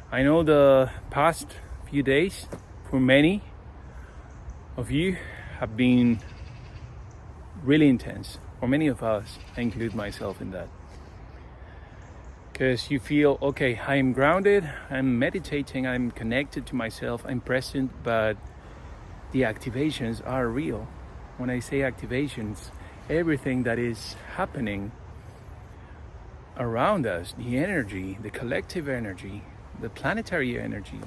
I know the past few days for many of you have been really intense. For many of us, I include myself in that. Because you feel, okay, I'm grounded, I'm meditating, I'm connected to myself, I'm present, but the activations are real. When I say activations, everything that is happening around us, the energy, the collective energy, the planetary energy,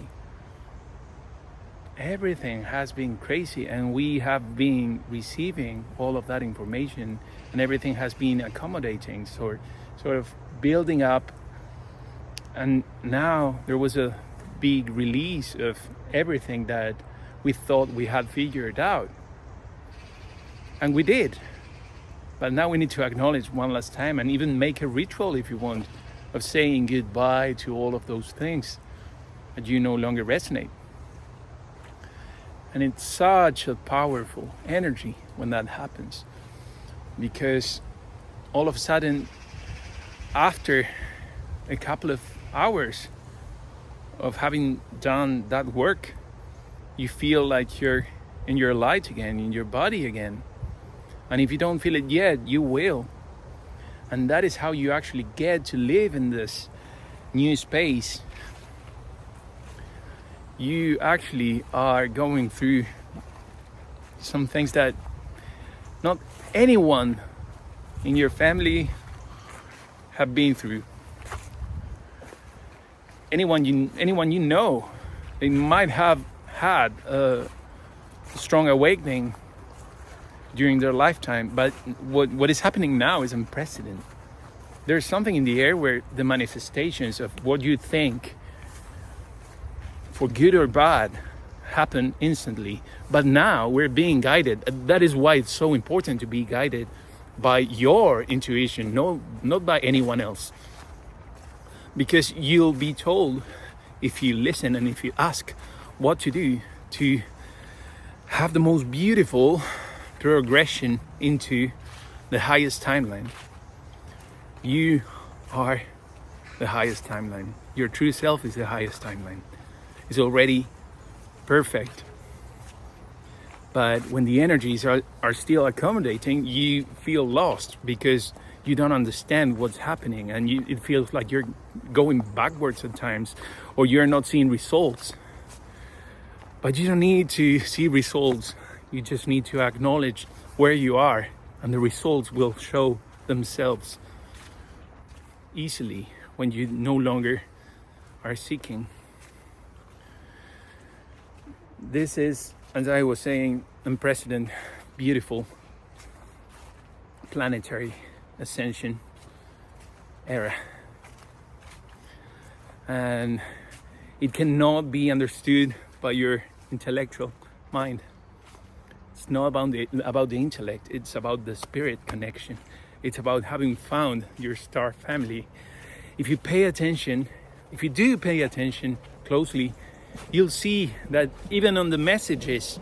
everything has been crazy, and we have been receiving all of that information, and everything has been accommodating, sort of building up. And now there was a big release of everything that we thought we had figured out, and we did. But now we need to acknowledge one last time, and even make a ritual, if you want, of saying goodbye to all of those things that you no longer resonate. And it's such a powerful energy when that happens, because all of a sudden, after a couple of hours of having done that work, you feel like you're in your light again, in your body again. And if you don't feel it yet, you will. And that is how you actually get to live in this new space. You actually are going through some things that not anyone in your family have been through. Anyone you know, they might have had a strong awakening during their lifetime, but what is happening now is unprecedented. There's something in the air where the manifestations of what you think, for good or bad, happen instantly. But now we're being guided. That is why it's so important to be guided by your intuition, not by anyone else. Because you'll be told, if you listen and if you ask, what to do to have the most beautiful progression into the highest timeline. You are the highest timeline. Your true self is the highest timeline. It's already perfect. But when the energies are still accommodating, you feel lost because you don't understand what's happening, and it feels like you're going backwards at times, or you're not seeing results. But you don't need to see results. You just need to acknowledge where you are, and the results will show themselves easily when you no longer are seeking. This is, as I was saying, unprecedented, beautiful, planetary ascension era. And it cannot be understood by your intellectual mind. It's not about the intellect, it's about the spirit connection. It's about having found your star family. If you do pay attention closely, you'll see that even on the messages,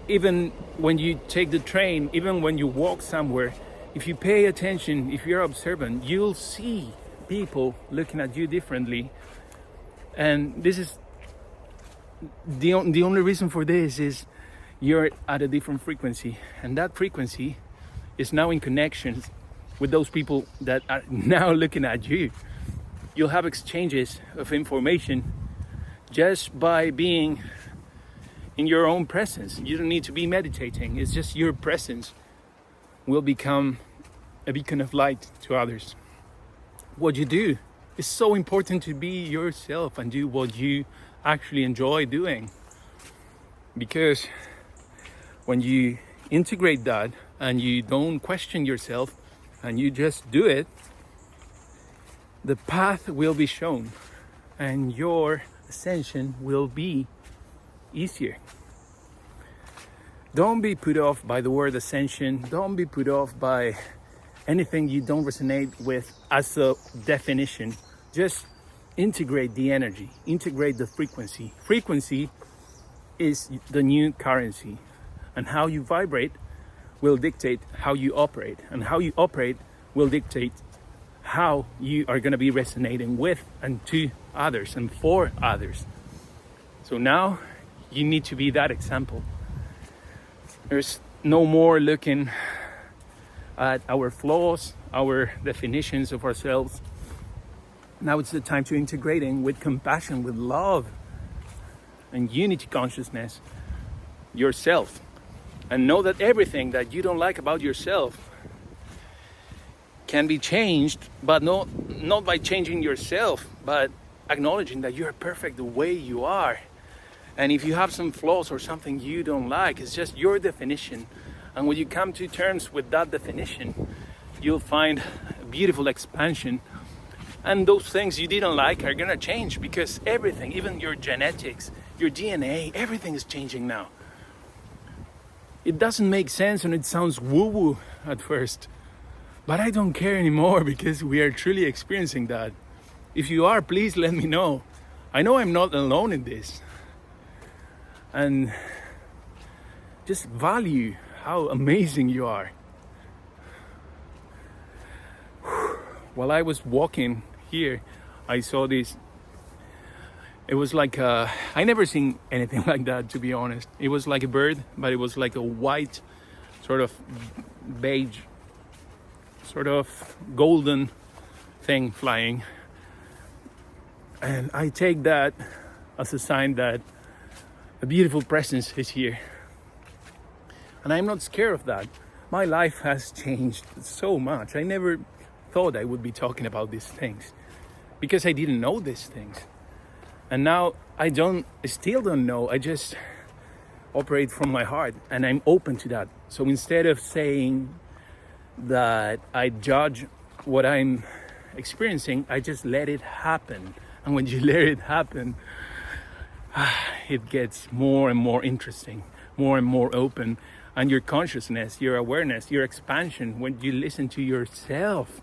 even when you take the train, even when you walk somewhere, if you pay attention, if you're observant, you'll see people looking at you differently. And this is the only reason for this is you're at a different frequency, and that frequency is now in connection with those people that are now looking at you. You'll have exchanges of information just by being in your own presence. You don't need to be meditating. It's just your presence will become a beacon of light to others. What you do is so important, to be yourself and do what you actually enjoy doing. Because when you integrate that and you don't question yourself and you just do it, the path will be shown and your ascension will be easier. Don't be put off by the word ascension. Don't be put off by anything you don't resonate with as a definition. Just integrate the energy, integrate the frequency. Frequency is the new currency, and how you vibrate will dictate how you operate, and how you operate will dictate how you are going to be resonating with and to others and for others. So now you need to be that example. There's no more looking at our flaws, our definitions of ourselves. Now it's the time to integrating with compassion, with love and unity consciousness yourself, and know that everything that you don't like about yourself can be changed, but not by changing yourself, but acknowledging that you're perfect the way you are. And if you have some flaws or something you don't like, it's just your definition. And when you come to terms with that definition, you'll find a beautiful expansion. And those things you didn't like are gonna change, because everything, even your genetics, your DNA, everything is changing now. It doesn't make sense and it sounds woo-woo at first, but I don't care anymore, because we are truly experiencing that. If you are, please let me know. I know I'm not alone in this. And just value how amazing you are. While I was walking here, I saw this. It was like I never seen anything like that, to be honest. It was like a bird, but it was like a white, sort of beige, sort of golden thing flying. And I take that as a sign that a beautiful presence is here. And I'm not scared of that. My life has changed so much. I never thought I would be talking about these things, because I didn't know these things. And now I still don't know. I just operate from my heart, and I'm open to that. So instead of saying that I judge what I'm experiencing, I just let it happen. And when you let it happen, it gets more and more interesting, more and more open. And your consciousness, your awareness, your expansion, when you listen to yourself,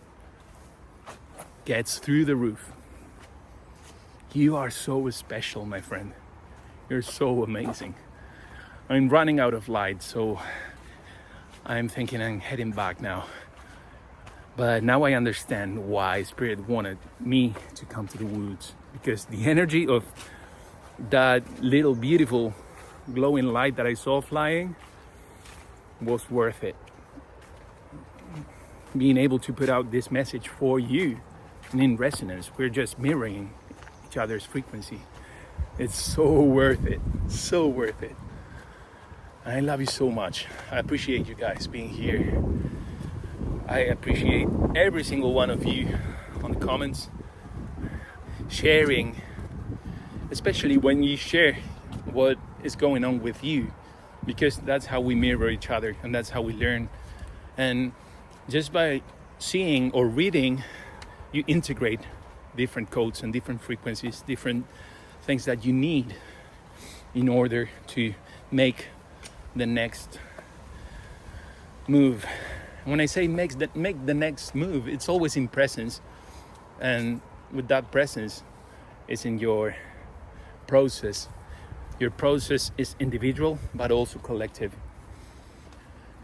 gets through the roof. You are so special, my friend. You're so amazing. I'm running out of light, so I'm thinking I'm heading back now. But now I understand why Spirit wanted me to come to the woods, because the energy of that little beautiful glowing light that I saw flying was worth it. Being able to put out this message for you and in resonance, we're just mirroring each other's frequency. It's so worth it, so worth it. I love you so much. I appreciate you guys being here. I appreciate every single one of you on the comments, sharing, especially when you share what is going on with you, because that's how we mirror each other and that's how we learn. And just by seeing or reading, you integrate different codes and different frequencies, different things that you need in order to make the next move. When I say make the next move, it's always in presence. And with that presence, it's in your process. Your process is individual, but also collective.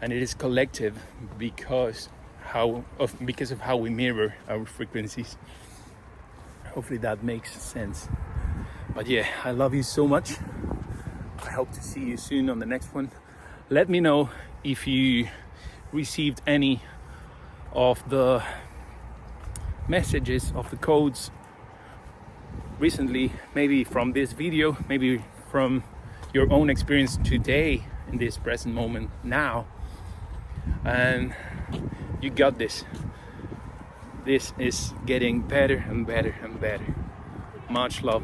And it is collective because of how we mirror our frequencies. Hopefully that makes sense. But yeah, I love you so much. I hope to see you soon on the next one. Let me know if you received any of the messages of the codes recently, maybe from this video, maybe from your own experience today in this present moment now. And you got this. This is getting better and better and better. Much love.